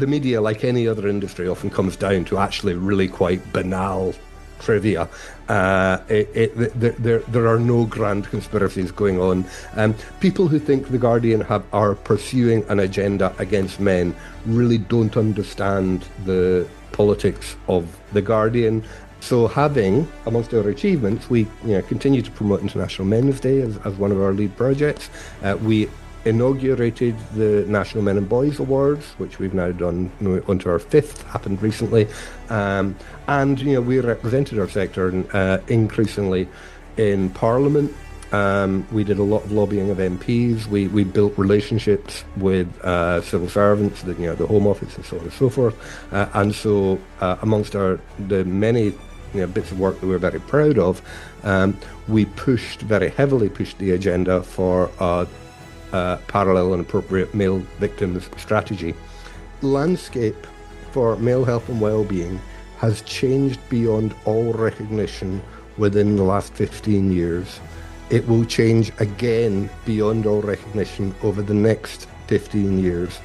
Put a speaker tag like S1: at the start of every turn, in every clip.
S1: the media, like any other industry, often comes down to actually really quite banal trivia. There are no grand conspiracies going on. People who think The Guardian are pursuing an agenda against men really don't understand the politics of The Guardian. So having, amongst our achievements, we continue to promote International Men's Day as one of our lead projects. We inaugurated the National Men and Boys Awards, which we've now done onto our fifth, happened recently. And we represented our sector increasingly in Parliament. We did a lot of lobbying of MPs. We built relationships with civil servants, the Home Office and so on and so forth. And so amongst the many bits of work that we're very proud of, we very heavily pushed the agenda for parallel and appropriate male victims strategy. Landscape for male health and well-being has changed beyond all recognition within the last 15 years. It will change again beyond all recognition over the next 15 years.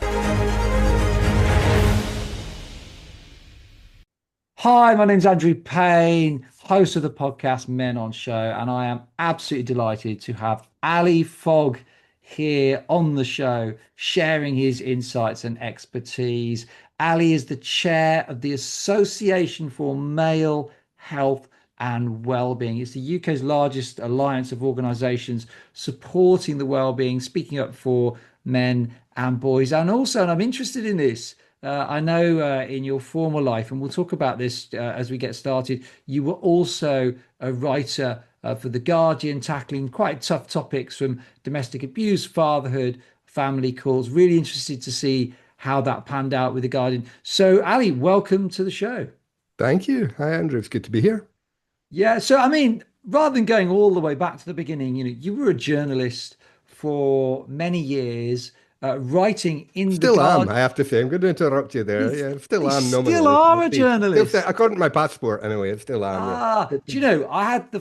S2: Hi, my name's Andrew Payne, host of the podcast Men On Show, and I am absolutely delighted to have Ally Fogg here on the show, sharing his insights and expertise. Ally is the chair of the Association for Male Health and Wellbeing. It's the UK's largest alliance of organisations supporting the wellbeing, speaking up for men and boys. And also, and I'm interested in this, I know in your former life, and we'll talk about this as we get started, you were also a writer for The Guardian, tackling quite tough topics from domestic abuse, fatherhood, family courts. Really interested to see how that panned out with The Guardian. So, Ally, welcome to the show.
S1: Thank you. Hi, Andrew. It's good to be here.
S2: Yeah. So, I mean, rather than going all the way back to the beginning, you were a journalist for many years, writing in The
S1: Still am,
S2: Guardian.
S1: I have to say. I'm going to interrupt you there. Yeah, still
S2: You
S1: am
S2: still
S1: nominally.
S2: are a journalist.
S1: According to my passport, anyway, it still am, yeah.
S2: Do you know, I had the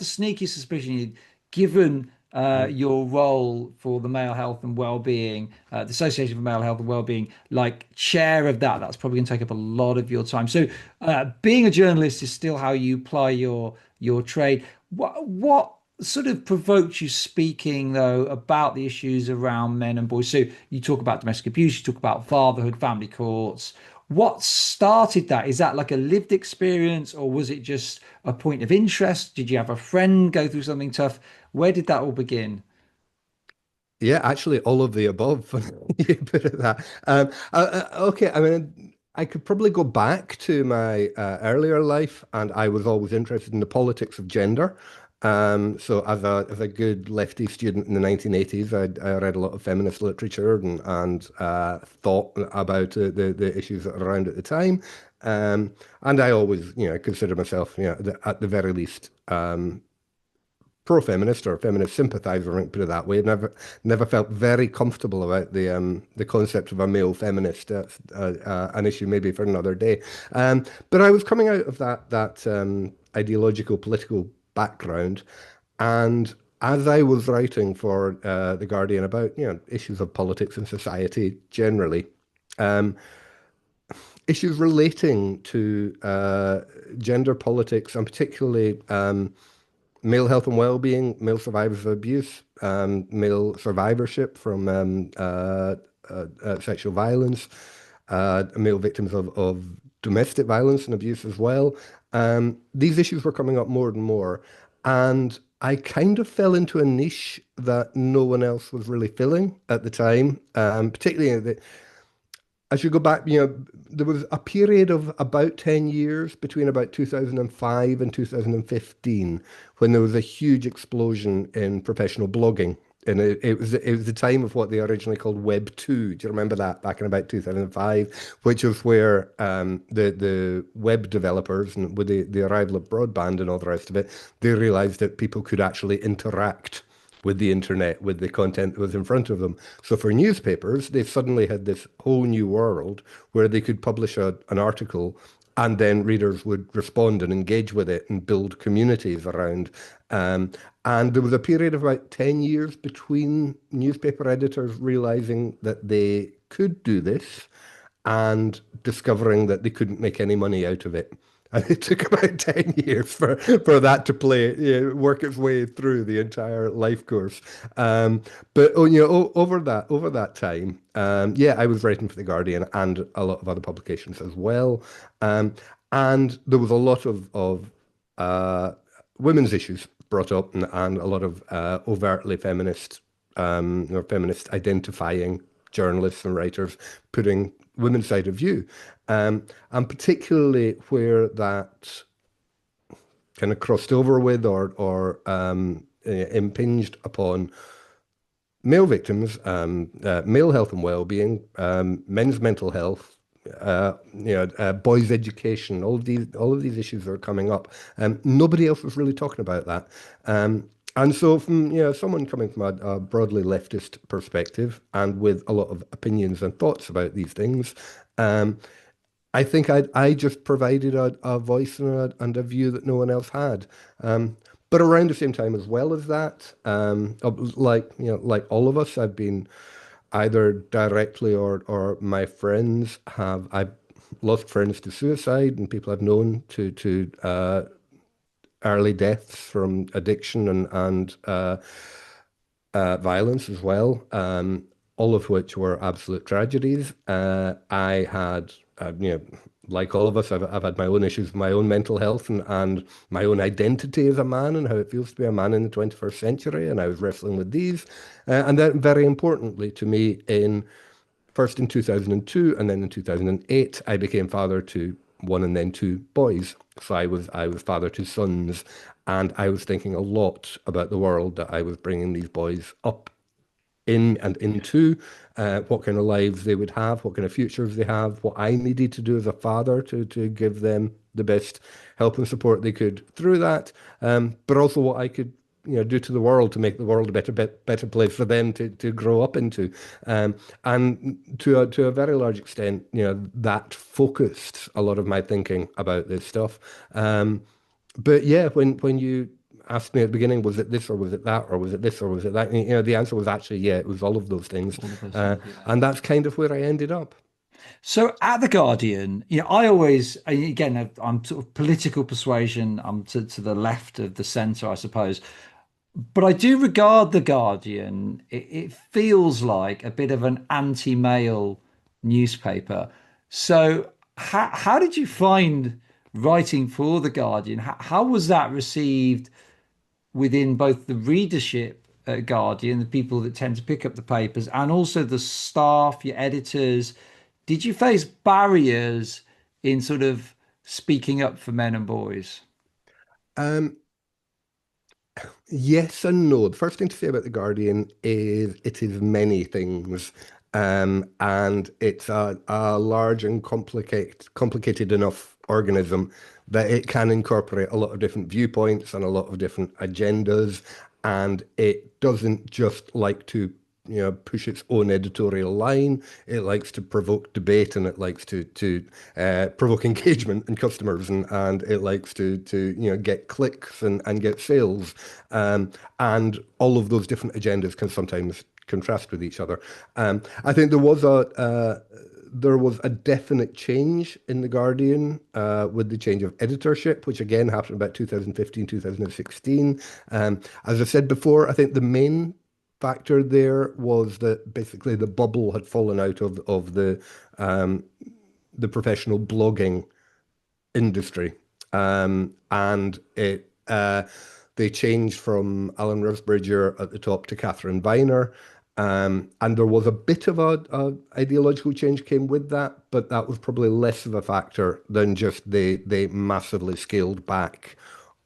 S2: sneaky suspicion you'd given your role for the Male Health and Wellbeing, the Association for Male Health and Wellbeing, like chair of that. That's probably going to take up a lot of your time. So, being a journalist is still how you ply your trade. What sort of provoked you speaking though about the issues around men and boys? So you talk about domestic abuse, you talk about fatherhood, family courts. What started that? Is that like a lived experience, or was it just a point of interest? Did you have a friend go through something tough? Where did that all begin?
S1: Yeah, actually, all of the above. You put it that. Okay, I mean, I could probably go back to my earlier life, and I was always interested in the politics of gender. So as a good lefty student in the 1980s, I read a lot of feminist literature and thought about the issues that were around at the time. And I always, consider myself, at the very least, pro-feminist or feminist sympathizer, I might put it that way. Never felt very comfortable about the concept of a male feminist. That's an issue maybe for another day. But I was coming out of that ideological political background, and as I was writing for The Guardian about issues of politics and society generally, um, issues relating to gender politics and particularly male health and well-being, male survivors of abuse, male survivorship from sexual violence, male victims of domestic violence and abuse as well. These issues were coming up more and more, and I kind of fell into a niche that no one else was really filling at the time, particularly as you go back, there was a period of about 10 years between about 2005 and 2015 when there was a huge explosion in professional blogging. And it was the time of what they originally called Web 2. Do you remember that back in about 2005, which was where the web developers, and with the arrival of broadband and all the rest of it, they realized that people could actually interact with the internet, with the content that was in front of them. So for newspapers, they suddenly had this whole new world where they could publish an article and then readers would respond and engage with it and build communities around. And there was a period of about 10 years between newspaper editors realizing that they could do this and discovering that they couldn't make any money out of it. And it took about 10 years for that to work its way through the entire life course. But over that time, I was writing for The Guardian and a lot of other publications as well. Um, and there was a lot of uh, women's issues brought up, and a lot of overtly feminist or feminist identifying journalists and writers putting women's side of view. And particularly where that kind of crossed over with or impinged upon male victims, male health and well-being, men's mental health, boys' education. All of these issues are coming up. Nobody else was really talking about that. And so, from someone coming from a broadly leftist perspective and with a lot of opinions and thoughts about these things, I think I just provided a voice and a view that no one else had. But around the same time, as well as that, like all of us, I've been either directly or my friends I've lost friends to suicide and people I've known to early deaths from addiction and violence as well, all of which were absolute tragedies. I had, like all of us, I've had my own issues, my own mental health and my own identity as a man and how it feels to be a man in the 21st century. And I was wrestling with these. And then, very importantly to me, first in 2002 and then in 2008, I became father to one and then two boys. So I was father to sons, and I was thinking a lot about the world that I was bringing these boys up in and into, what kind of lives they would have, what kind of futures they have, what I needed to do as a father to give them the best help and support they could through that, but also what I could do to the world to make the world a better place for them to grow up into. And to a very large extent, that focused a lot of my thinking about this stuff. But yeah, when you asked me at the beginning, was it this or was it that, or was it this or was it that? The answer was actually, yeah, it was all of those things.
S2: All of those things, yeah.
S1: And that's kind of where I ended up.
S2: So at the Guardian, I always, again, I'm sort of political persuasion. I'm to the left of the centre, I suppose. But I do regard the Guardian. It feels like a bit of an anti-male newspaper. So how did you find writing for the Guardian? How was that received within both the readership at Guardian, the people that tend to pick up the papers, and also the staff, your editors? Did you face barriers in sort of speaking up for men and boys?
S1: Um, Yes and no. The first thing to say about The Guardian is it is many things. And it's a large and complicated enough organism that it can incorporate a lot of different viewpoints and a lot of different agendas. And it doesn't just like to push its own editorial line. It likes to provoke debate, and it likes to provoke engagement in customers, and it likes to get clicks and get sales. And all of those different agendas can sometimes contrast with each other. I think there was a definite change in The Guardian with the change of editorship, which again happened about 2015, 2016. As I said before, I think the main factor there was that basically the bubble had fallen out of the professional blogging industry, and they changed from Alan Rusbridger at the top to Catherine Viner. And there was a bit of a ideological change came with that, but that was probably less of a factor than just they massively scaled back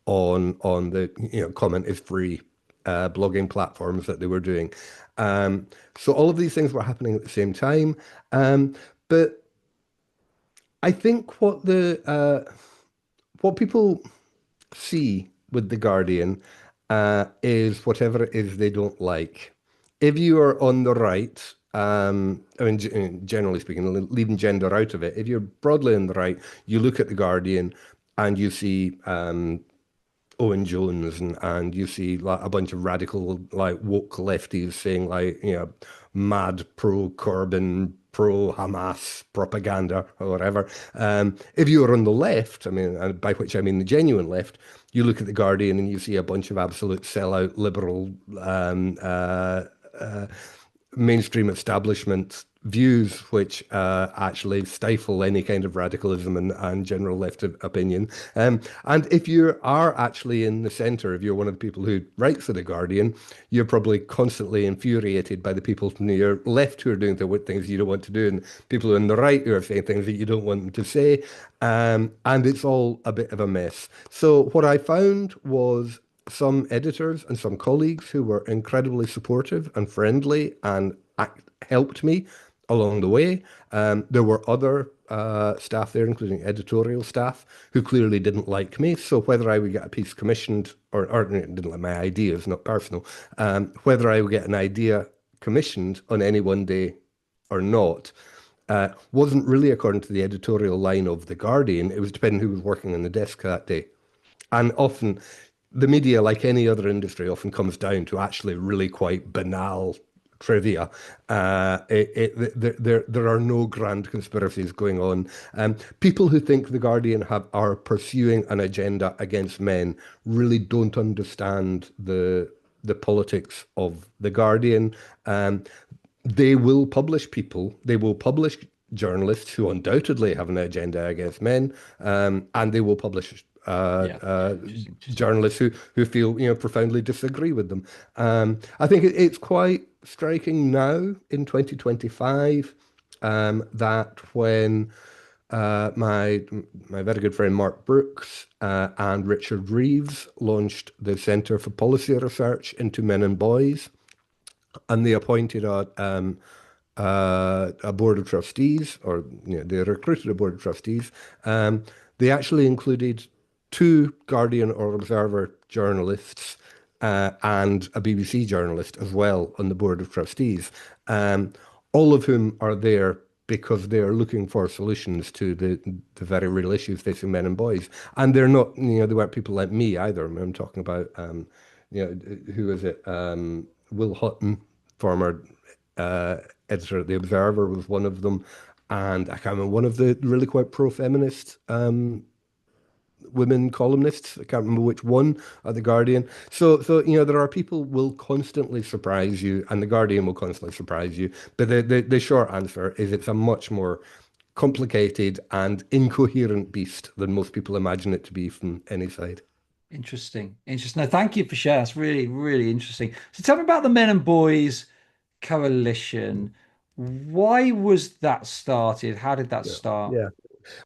S1: on the comment is free blogging platforms that they were doing. So all of these things were happening at the same time. But I think what people see with The Guardian is whatever it is they don't like. If you are on the right, I mean, generally speaking, leaving gender out of it, if you're broadly on the right, you look at The Guardian and you see Owen Jones and you see like a bunch of radical like woke lefties saying like mad pro-Corbyn, pro-Hamas propaganda or whatever. If you were on the left, I mean, and by which I mean the genuine left, you look at The Guardian and you see a bunch of absolute sellout liberal mainstream establishment views which actually stifle any kind of radicalism and general left opinion. And if you are actually in the centre, if you're one of the people who writes for The Guardian, you're probably constantly infuriated by the people from your left who are doing the things you don't want to do, and people on the right who are saying things that you don't want them to say. And it's all a bit of a mess. So what I found was some editors and some colleagues who were incredibly supportive and friendly and helped me along the way. There were other staff there, including editorial staff, who clearly didn't like me. So whether I would get a piece commissioned or didn't like my ideas, not personal, whether I would get an idea commissioned on any one day or not, wasn't really according to the editorial line of The Guardian. It was depending who was working on the desk that day. And often the media, like any other industry, often comes down to actually really quite banal trivia. There are no grand conspiracies going on. People who think The Guardian are pursuing an agenda against men really don't understand the politics of The Guardian. They will publish people, they will publish journalists who undoubtedly have an agenda against men, and they will publish
S2: Yeah.
S1: journalists who feel profoundly disagree with them. I think it's quite striking now in 2025 that when my very good friend Mark Brooks and Richard Reeves launched the Centre for Policy Research into Men and Boys, and they appointed a board of trustees, or they recruited a board of trustees. They actually included two Guardian or Observer journalists and a BBC journalist as well on the board of trustees, all of whom are there because they are looking for solutions to the very real issues facing men and boys. And they're not, they weren't people like me either. I'm talking about, who is it? Will Hutton, former editor at The Observer, was one of them. And I can't remember, one of the really quite pro-feminist women columnists. I can't remember which one at The Guardian. So there are people will constantly surprise you, and The Guardian will constantly surprise you. But the short answer is it's a much more complicated and incoherent beast than most people imagine it to be from any side.
S2: Interesting. Interesting. No, thank you for sharing. That's really, really interesting. So tell me about the Men and Boys Coalition. Why was that started? How did that
S1: Yeah.
S2: start?
S1: Yeah.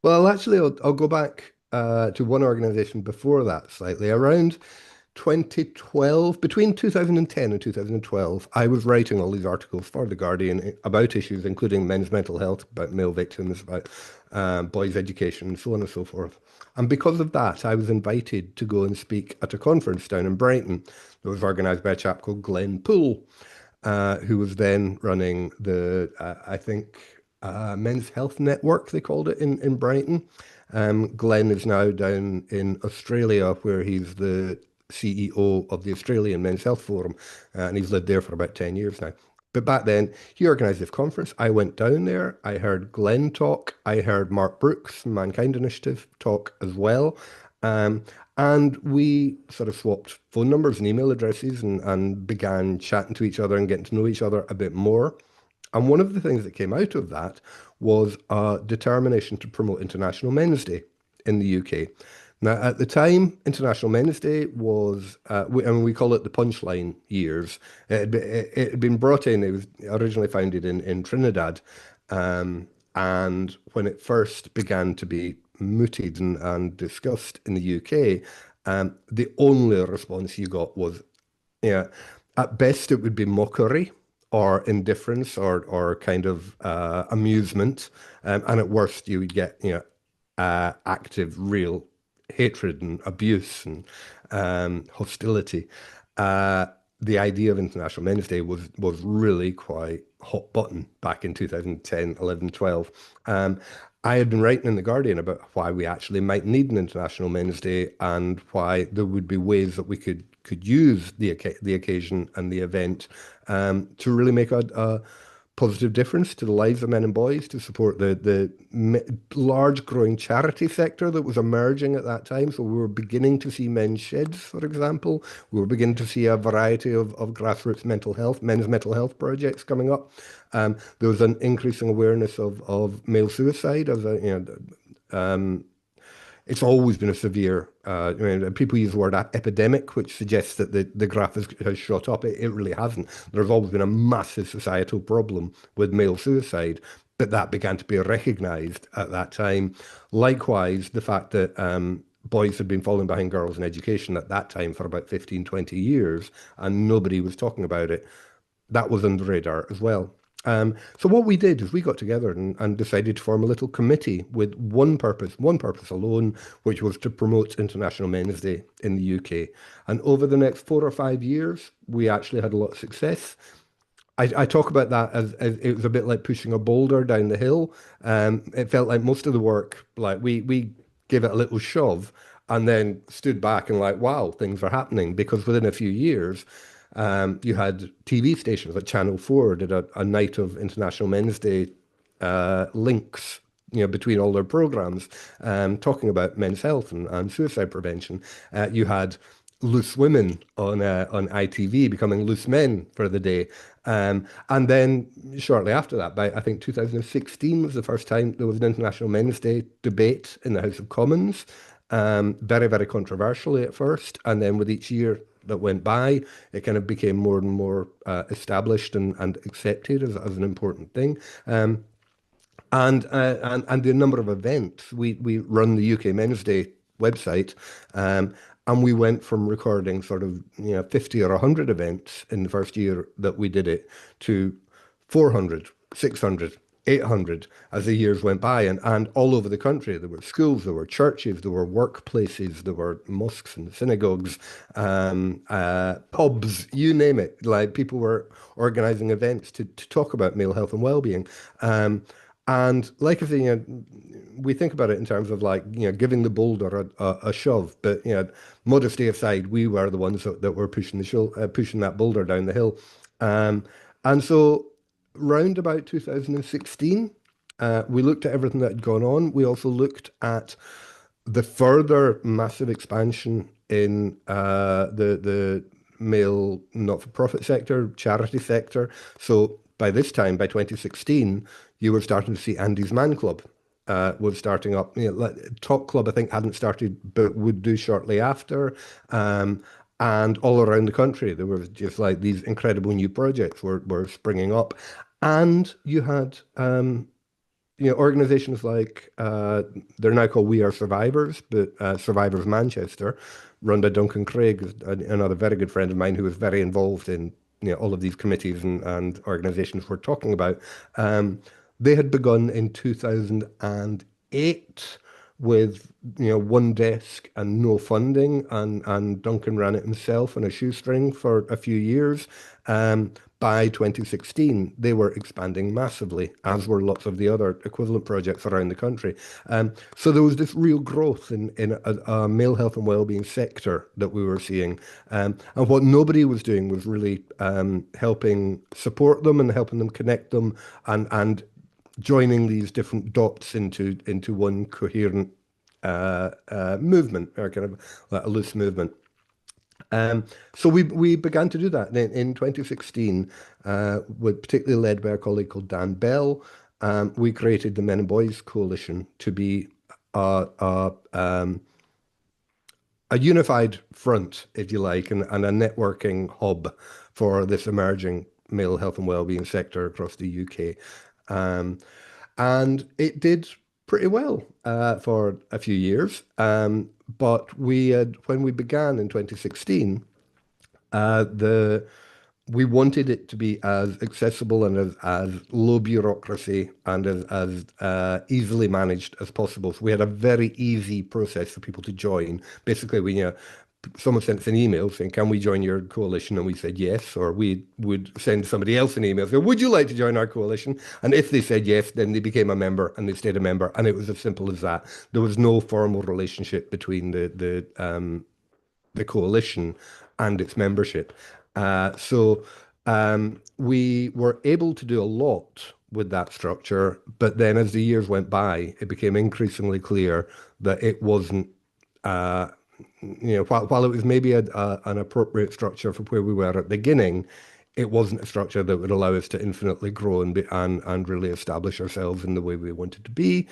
S1: Well, actually, I'll go back to one organization before that slightly. Around 2012, between 2010 and 2012, I was writing all these articles for The Guardian about issues including men's mental health, about male victims, about boys' education, and so on and so forth. And because of that, I was invited to go and speak at a conference down in Brighton that was organised by a chap called Glenn Poole, who was then running I think, Men's Health Network, they called it in Brighton. Glenn is now down in Australia, where he's the CEO of the Australian Men's Health Forum, and he's lived there for about 10 years now. But back then, he organised this conference. I went down there. I heard Glenn talk. I heard Mark Brooks from Mankind Initiative talk as well. Um, and we sort of swapped phone numbers and email addresses and began chatting to each other and getting to know each other a bit more. And one of the things that came out of that was a determination to promote International Men's Day in the UK. Now, at the time, International Men's Day was, and we call it the punchline years. It had been brought in, it was originally founded in Trinidad. And when it first began to be mooted and discussed in the UK, the only response you got was, yeah, at best it would be mockery or indifference or kind of amusement, and at worst you would get active, real hatred and abuse and hostility. The idea of International Men's Day was really quite hot button back in 2010, 11, 12. I had been writing in The Guardian about why we actually might need an International Men's Day and why there would be ways that we could could use the occasion and the event to really make a positive difference to the lives of men and boys, to support the large growing charity sector that was emerging at that time. So we were beginning to see men's sheds, for example. We were beginning to see a variety of grassroots men's mental health projects coming up. There was an increasing awareness of male suicide as it's always been a severe, people use the word epidemic, which suggests that the graph has shot up. It really hasn't. There's always been a massive societal problem with male suicide, but that began to be recognized at that time. Likewise, the fact that boys had been falling behind girls in education at that time for about 15, 20 years, and nobody was talking about it. That was on the radar as well. So what we did is we got together and decided to form a little committee with one purpose alone, which was to promote International Men's Day in the UK. And over the next 4 or 5 years, we actually had a lot of success. I talk about that as it was a bit like pushing a boulder down the hill. It felt like most of the work, like we gave it a little shove and then stood back and like, wow, things are happening. Because within a few years, you had TV stations like Channel 4 did a night of International Men's Day links, between all their programs, talking about men's health and suicide prevention. You had loose women on ITV becoming loose men for the day. And then shortly after that, by I think 2016 was the first time there was an International Men's Day debate in the House of Commons. Very, very controversially at first. And then with each year that went by, it kind of became more and more established and accepted as an important thing. And the number of events we run the UK Men's Day website, and we went from recording sort of 50 or 100 events in the first year that we did it to 400, 600, 800 as the years went by, and all over the country. There were schools, there were churches, there were workplaces, there were mosques and synagogues, pubs, you name it. Like people were organizing events to talk about male health and well-being. And like I say, we think about it in terms of like, giving the boulder a shove, but, modesty aside, we were the ones that were pushing pushing that boulder down the hill. And so round about 2016, we looked at everything that had gone on. We also looked at the further massive expansion in the male not-for-profit sector, charity sector. So by this time, by 2016, you were starting to see Andy's Man Club was starting up. Top Club, I think, hadn't started, but would do shortly after. And all around the country, there was just like these incredible new projects were springing up. And you had, organizations like, they're now called We Are Survivors, but Survivors Manchester, run by Duncan Craig, another very good friend of mine who was very involved in all of these committees and organizations we're talking about. They had begun in 2008 with one desk and no funding, and Duncan ran it himself on a shoestring for a few years. By 2016, they were expanding massively, as were lots of the other equivalent projects around the country. So there was this real growth in a male health and wellbeing sector that we were seeing. And what nobody was doing was really helping support them and helping them connect them and joining these different dots into one coherent movement, or kind of like a loose movement. So we began to do that in 2016, particularly led by a colleague called Dan Bell. We created the Men and Boys Coalition to be a unified front, if you like, and a networking hub for this emerging male health and wellbeing sector across the UK. And it did pretty well for a few years. But when we began in 2016, we wanted it to be as accessible and as low bureaucracy and as easily managed as possible. So we had a very easy process for people to join. Basically, someone sent us an email saying, "Can we join your coalition?" And we said yes, or we would send somebody else an email saying, "Would you like to join our coalition?" And if they said yes, then they became a member and they stayed a member. And it was as simple as that. There was no formal relationship between the coalition and its membership. We were able to do a lot with that structure, but then as the years went by, it became increasingly clear that it wasn't, uh, while it was maybe an appropriate structure for where we were at the beginning, it wasn't a structure that would allow us to infinitely grow and really establish ourselves in the way we wanted to be.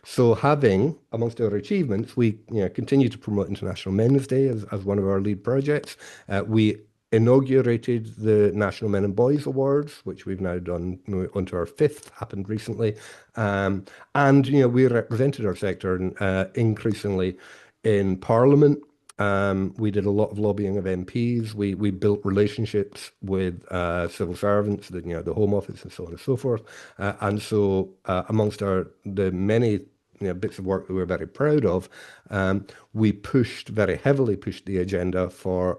S1: So having, amongst our achievements, we continue to promote International Men's Day as one of our lead projects. We inaugurated the National Men and Boys Awards, which we've now done onto our fifth, happened recently. And we represented our sector increasingly in Parliament. We did a lot of lobbying of MPs. We built relationships with civil servants, the Home Office, and so on and so forth. Amongst the many bits of work that we're very proud of, we very heavily pushed the agenda for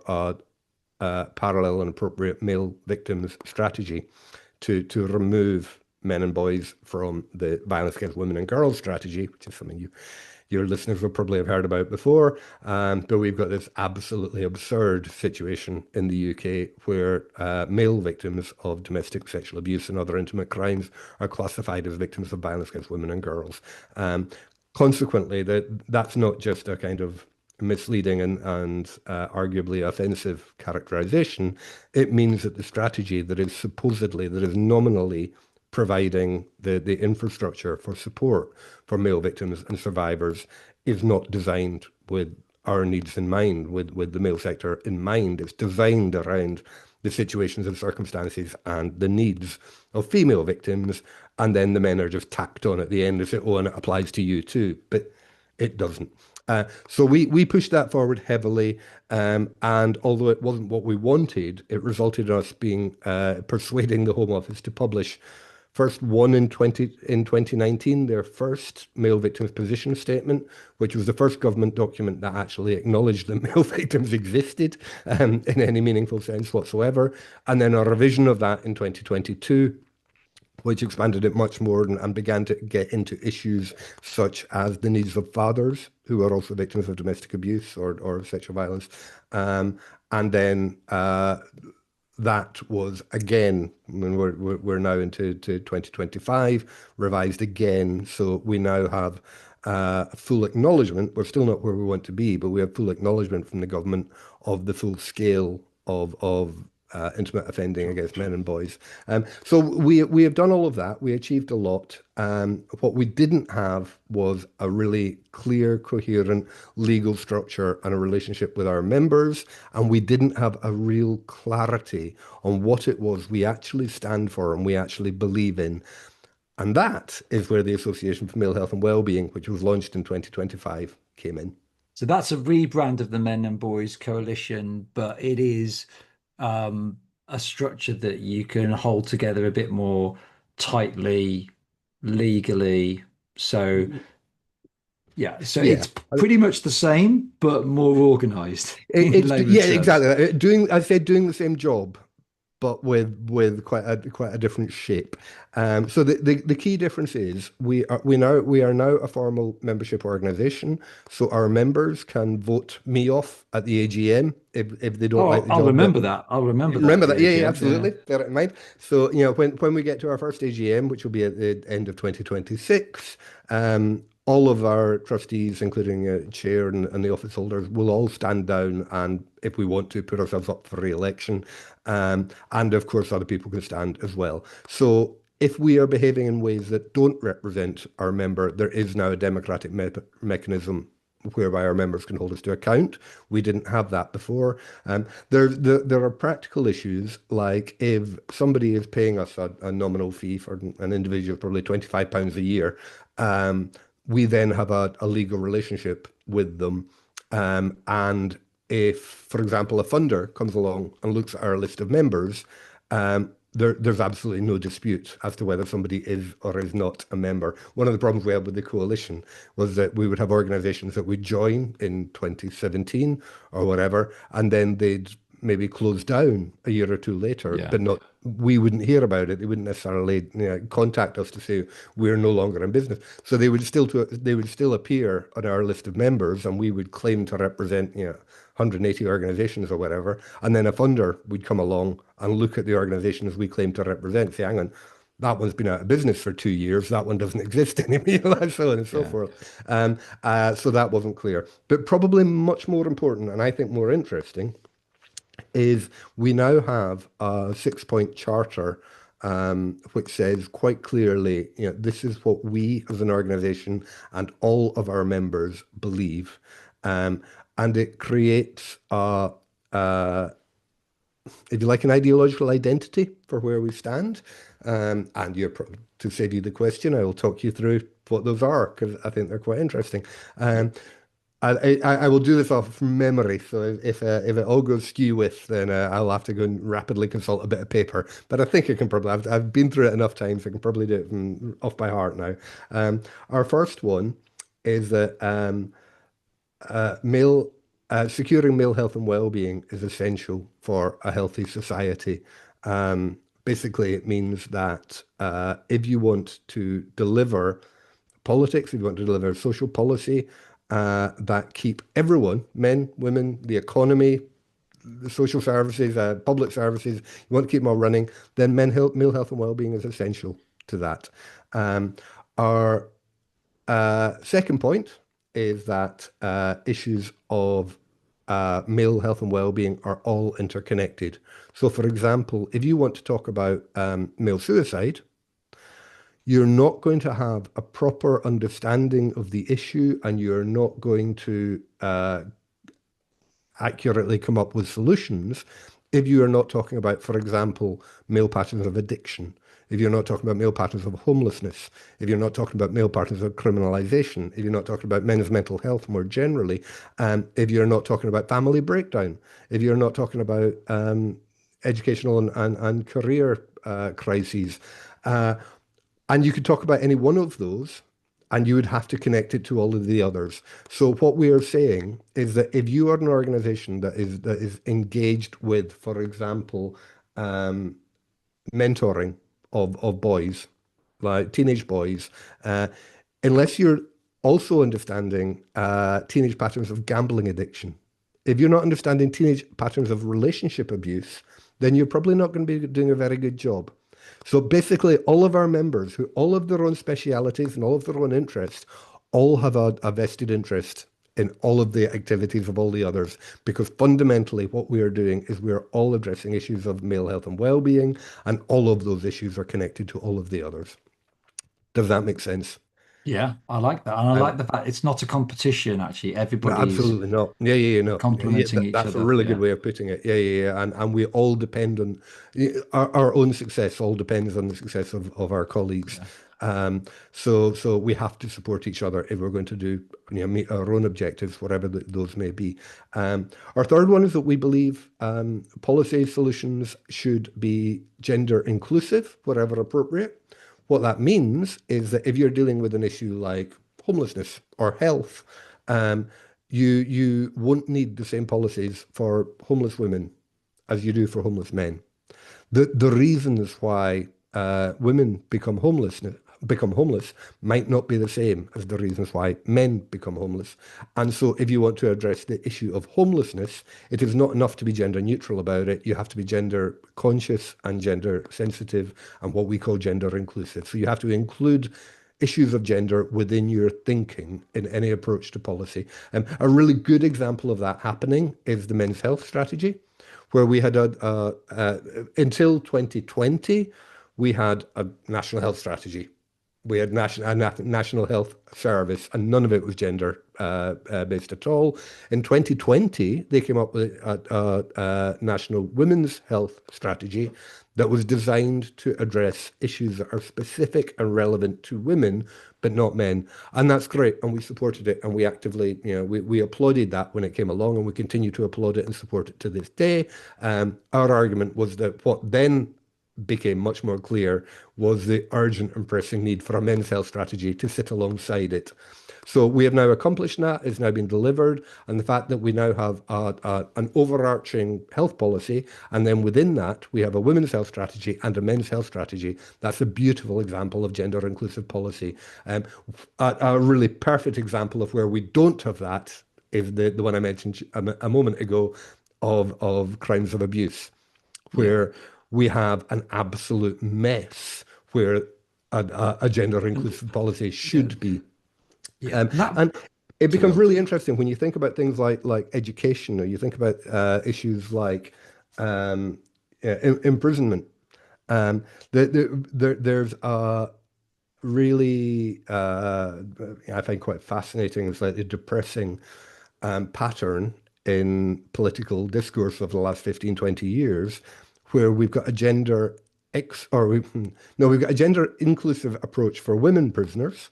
S1: parallel and appropriate male victims strategy to remove men and boys from the violence against women and girls strategy, which is something your listeners will probably have heard about before. But we've got this absolutely absurd situation in the UK where male victims of domestic sexual abuse and other intimate crimes are classified as victims of violence against women and girls. Consequently, that's not just a kind of misleading and arguably offensive characterization. It means that the strategy that is nominally providing the infrastructure for support for male victims and survivors is not designed with our needs in mind, with the male sector in mind. It's designed around the situations and circumstances and the needs of female victims, and then the men are just tacked on at the end and say, oh, and it applies to you too. But it doesn't. So we pushed that forward heavily, and although it wasn't what we wanted, it resulted in us being persuading the Home Office to publish first one in 2019, their first male victims position statement, which was the first government document that actually acknowledged that male victims existed in any meaningful sense whatsoever, and then a revision of that in 2022, which expanded it much more and began to get into issues such as the needs of fathers who are also victims of domestic abuse or sexual violence. And then that was again, when we're now into 2025, revised again. So we now have full acknowledgement. We're still not where we want to be, but we have full acknowledgement from the government of the full scale of intimate offending against men and boys. So we have done all of that. We achieved a lot. What we didn't have was a really clear, coherent legal structure and a relationship with our members. And we didn't have a real clarity on what it was we actually stand for and we actually believe in. And that is where the Association for Male Health and Wellbeing, which was launched in 2025, came in.
S2: So that's a rebrand of the Men and Boys Coalition, but it is a structure that you can hold together a bit more tightly, legally. So yeah, so
S1: Yeah.
S2: it's pretty much the same, but more organized in layman's terms.
S1: Exactly. Doing the same job, but with quite a different shape. So the key difference is we are now a formal membership organization. So our members can vote me off at the AGM if they don't like
S2: Oh,
S1: the
S2: I'll
S1: job.
S2: remember that. I'll remember that
S1: Remember
S2: at
S1: that?
S2: the
S1: Yeah,
S2: AGM.
S1: absolutely. Bear it in mind. So, when we get to our first AGM, which will be at the end of 2026, all of our trustees, including chair and the office holders, will all stand down and, if we want to, put ourselves up for re-election. And of course, other people can stand as well. So if we are behaving in ways that don't represent our member, there is now a democratic mechanism whereby our members can hold us to account. We didn't have that before. There are practical issues, like if somebody is paying us a nominal fee for an individual, probably £25 a year, we then have a legal relationship with them. And if, for example, a funder comes along and looks at our list of members, there's absolutely no dispute as to whether somebody is or is not a member. One of the problems we had with the coalition was that we would have organisations that would join in 2017 or whatever, and then they'd maybe close down a year or two later,
S2: Yeah.
S1: but not we wouldn't hear about it. They wouldn't necessarily contact us to say we're no longer in business. So they would still appear on our list of members, and we would claim to represent 180 organizations or whatever. And then a funder would come along and look at the organizations we claim to represent, say, hang on, that one's been out of business for 2 years. That one doesn't exist anymore, so on and so
S2: Yeah.
S1: forth. So that wasn't clear. But probably much more important, and I think more interesting, is we now have a 6-point charter which says quite clearly, this is what we as an organization and all of our members believe. And it creates if you like, an ideological identity for where we stand. And to save you the question, I will talk you through what those are because I think they're quite interesting. Um, I will do this off from memory, so if it all goes skew with, then I'll have to go and rapidly consult a bit of paper. But I think I can probably, I've been through it enough times, I can probably do it off by heart now. Our first one is that male securing male health and well-being is essential for a healthy society. Basically, it means that if you want to deliver politics, if you want to deliver social policy that keep everyone, men, women, the economy, the social services, public services, you want to keep them all running, then male health and well-being is essential to that. Our second point is that issues of male health and well-being are all interconnected. So, for example, if you want to talk about male suicide, you're not going to have a proper understanding of the issue, and you're not going to accurately come up with solutions if you are not talking about, for example, male patterns of addiction, if you're not talking about male patterns of homelessness, if you're not talking about male patterns of criminalization, if you're not talking about men's mental health more generally, if you're not talking about family breakdown, if you're not talking about educational and career crises. And you could talk about any one of those, and you would have to connect it to all of the others. So what we are saying is that if you are an organization that is engaged with, for example, mentoring of boys, like teenage boys, unless you're also understanding teenage patterns of gambling addiction, if you're not understanding teenage patterns of relationship abuse, then you're probably not going to be doing a very good job. So basically, all of our members, who all have their own specialities and all of their own interests, all have a vested interest in all of the activities of all the others, because fundamentally what we are doing is we are all addressing issues of male health and well-being, and all of those issues are connected to all of the others. Does that make sense?
S2: Yeah, I like that. And I
S1: Um,
S2: like the fact it's not a competition, actually.
S1: No,
S2: Everybody's
S1: absolutely not. Yeah, no. Yeah,
S2: complementing each
S1: that's a
S2: other.
S1: really good
S2: Yeah.
S1: way of putting it. Yeah. And we all depend on our own success, all depends on the success of our colleagues.
S2: Yeah.
S1: So we have to support each other if we're going to do, meet our own objectives, whatever those may be. Our third one is that we believe policy solutions should be gender inclusive, wherever appropriate. What that means is that if you're dealing with an issue like homelessness or health, um, you won't need the same policies for homeless women as you do for homeless men. The reasons why women become homeless might not be the same as the reasons why men become homeless. And so if you want to address the issue of homelessness, it is not enough to be gender neutral about it. You have to be gender conscious and gender sensitive and what we call gender inclusive. So you have to include issues of gender within your thinking in any approach to policy. A really good example of that happening is the men's health strategy, where we had until 2020, we had a national health strategy. We had national health service, and none of it was gender based at all. In 2020, they came up with a national women's health strategy that was designed to address issues that are specific and relevant to women, but not men. And that's great. And we supported it, and we actively, we applauded that when it came along, and we continue to applaud it and support it to this day. Our argument was that what then became much more clear was the urgent and pressing need for a men's health strategy to sit alongside it. So we have now accomplished that. It's now been delivered. And the fact that we now have an overarching health policy, and then within that, we have a women's health strategy and a men's health strategy. That's a beautiful example of gender inclusive policy. A really perfect example of where we don't have that is the one I mentioned a moment ago of crimes of abuse,
S2: Yeah.
S1: where we have an absolute mess where a gender
S2: And
S1: inclusive policy
S2: yeah,
S1: should be.
S2: yeah. And that,
S1: And it
S2: so go
S1: becomes
S2: on.
S1: really interesting when you think about things like education, or you think about issues like imprisonment. There's a really I find quite fascinating, it's like a depressing pattern in political discourse of the last 15, 20 years, where we've got a gender ex or we, no, we've got a gender inclusive approach for women prisoners.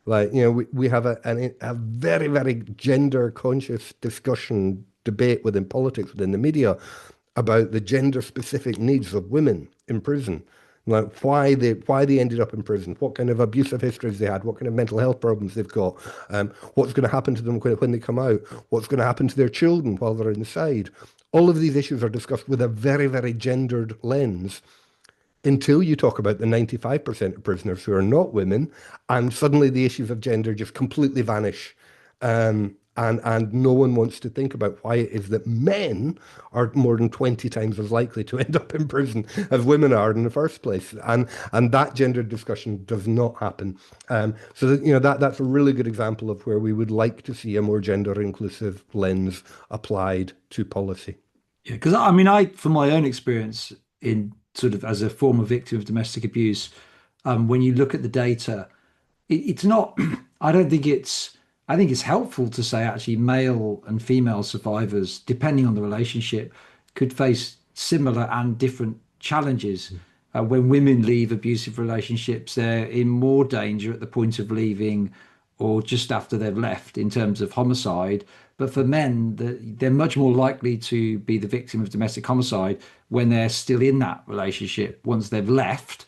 S1: Like, we have a very, very gender conscious discussion, debate within politics, within the media, about the gender specific needs of women in prison. Like why they ended up in prison, what kind of abusive histories they had, what kind of mental health problems they've got, what's going to happen to them when they come out, what's going to happen to their children while they're inside. All of these issues are discussed with a very, very gendered lens until you talk about the 95% of prisoners who are not women, and suddenly the issues of gender just completely vanish. And no one wants to think about why it is that men are more than 20 times as likely to end up in prison as women are in the first place. And that gender discussion does not happen. So that, that's a really good example of where we would like to see a more gender inclusive lens applied to policy.
S2: Yeah, because I mean, from my own experience in sort of as a former victim of domestic abuse, when you look at the data, it's not, I don't think it's, I think it's helpful to say actually male and female survivors, depending on the relationship, could face similar and different challenges. When women leave abusive relationships, they're in more danger at the point of leaving or just after they've left in terms of homicide. But for men, they're much more likely to be the victim of domestic homicide when they're still in that relationship once they've left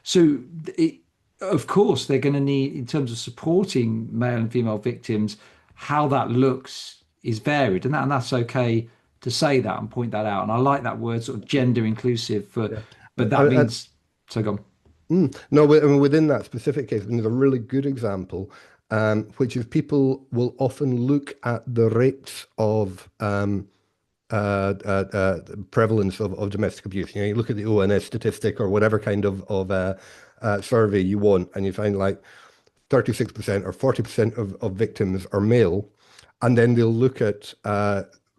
S2: so it, of course they're going to need, in terms of supporting male and female victims, how that looks is varied, and that's okay to say that and point that out. And I like that word, sort of gender inclusive, for
S1: Yeah.
S2: but that
S1: And,
S2: means so go on.
S1: No, I mean, within that specific case, there's a really good example, which is people will often look at the rates of prevalence of domestic abuse. You look at the ONS statistic or whatever kind of survey you want, and you find like 36% or 40% of victims are male, and then they'll look at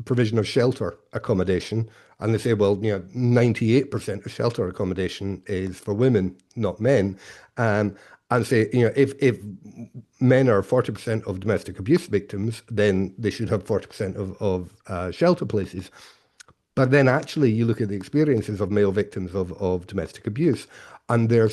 S1: provision of shelter accommodation, and they say, well, 98% of shelter accommodation is for women, not men, and say, if men are 40% of domestic abuse victims, then they should have 40% of shelter places. But then actually you look at the experiences of male victims of domestic abuse, and there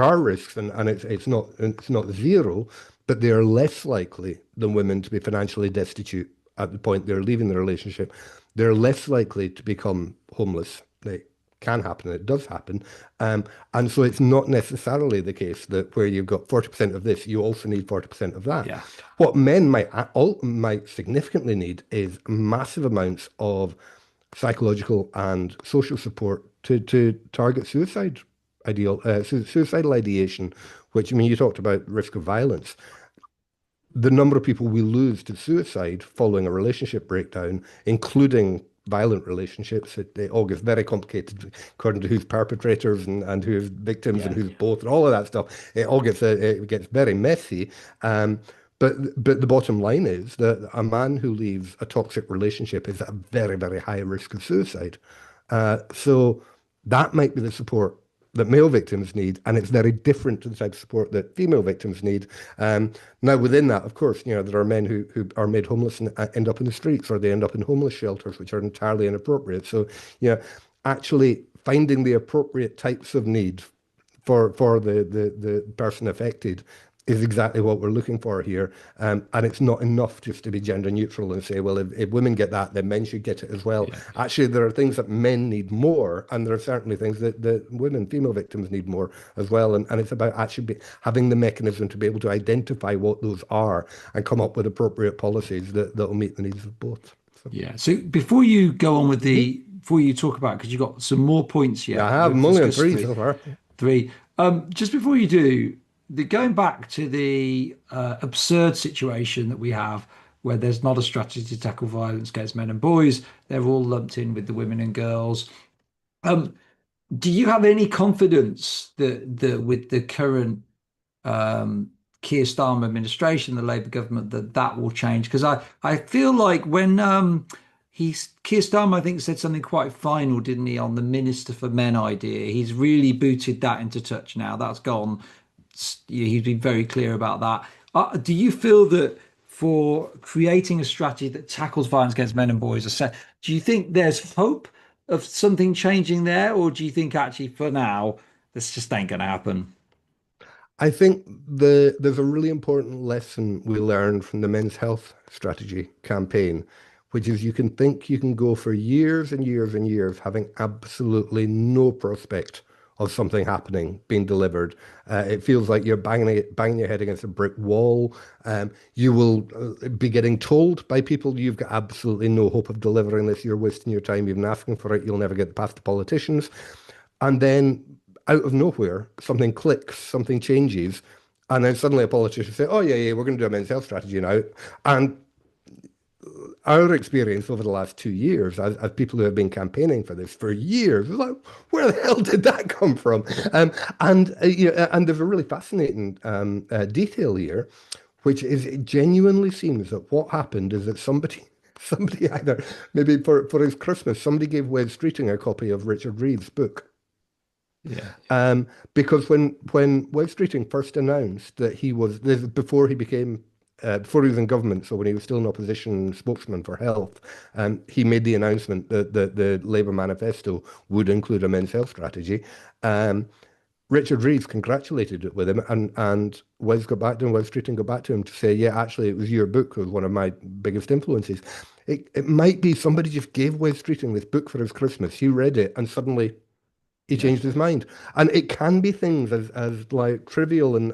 S1: are risks, and it's not zero, but they are less likely than women to be financially destitute at the point they're leaving the relationship. They're less likely to become homeless. They can happen, and it does happen. And so it's not necessarily the case that where you've got 40% of this, you also need 40% of that.
S2: Yeah.
S1: What men might significantly need is massive amounts of psychological and social support to target suicidal ideation, which, I mean, you talked about risk of violence. The number of people we lose to suicide following a relationship breakdown, including violent relationships, it all gets very complicated according to who's perpetrators and who's victims and
S2: Yeah.
S1: who's both and all of that stuff. It gets very messy. But the bottom line is that a man who leaves a toxic relationship is at a very, very high risk of suicide. So that might be the support that male victims need, and it's very different to the type of support that female victims need. Now, within that, of course, there are men who are made homeless and end up in the streets, or they end up in homeless shelters, which are entirely inappropriate. So, actually finding the appropriate types of need for the person affected is exactly what we're looking for here. And it's not enough just to be gender neutral and say, well, if women get that, then men should get it as well.
S2: Yeah.
S1: Actually, there are things that men need more, and there are certainly things that women, female victims need more as well. And it's about actually having the mechanism to be able to identify what those are and come up with appropriate policies that will meet the needs of both. So,
S2: Yeah. So before you go on with before you talk about, because you've got some more points
S1: yeah, I
S2: yet,
S1: have
S2: we've
S1: only on
S2: discussed
S1: three
S2: three.
S1: so far.
S2: Three. Just before you do, going back to the absurd situation that we have where there's not a strategy to tackle violence against men and boys, they're all lumped in with the women and girls. Um, do you have any confidence that with the current um, Keir Starmer administration, the Labour government, that will change? Because I feel like when Keir Starmer, I think, said something quite final, didn't he, on the Minister for Men idea? He's really booted that into touch now. That's gone. He's been very clear about that. Do you feel that for creating a strategy that tackles violence against men and boys, do you think there's hope of something changing there, or do you think actually for now this just ain't going to happen?
S1: I think there's a really important lesson we learned from the Men's Health Strategy campaign, which is you can think you can go for years and years and years having absolutely no prospect of something happening, being delivered. It feels like you're banging your head against a brick wall. You will be getting told by people you've got absolutely no hope of delivering this. You're wasting your time even asking for it. You'll never get past the politicians. And then out of nowhere, something clicks, something changes, and then suddenly a politician say, "Oh yeah, we're going to do a men's health strategy now." And our experience over the last 2 years, as people who have been campaigning for this for years, is like, where the hell did that come from? And there's a really fascinating detail here, which is it genuinely seems that what happened is that somebody either maybe for his Christmas, somebody gave Wes Streeting a copy of Richard Reeve's book.
S2: Yeah.
S1: Because when Wes Streeting first announced that he was this is before he became before he was in government, so when he was still an opposition spokesman for health, he made the announcement that the Labour manifesto would include a men's health strategy. Um, Richard Reeves congratulated it with him, and Wes got back to him, Wes Streeting got back to him to say, yeah, actually, it was your book was one of my biggest influences. It might be somebody just gave Wes Streeting this book for his Christmas. He read it, and suddenly he
S2: Yeah.
S1: changed his mind. And it can be things as like trivial and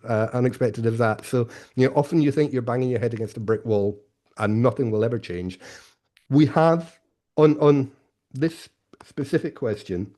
S1: unexpected as that. So, often you think you're banging your head against a brick wall and nothing will ever change. We have on this specific question,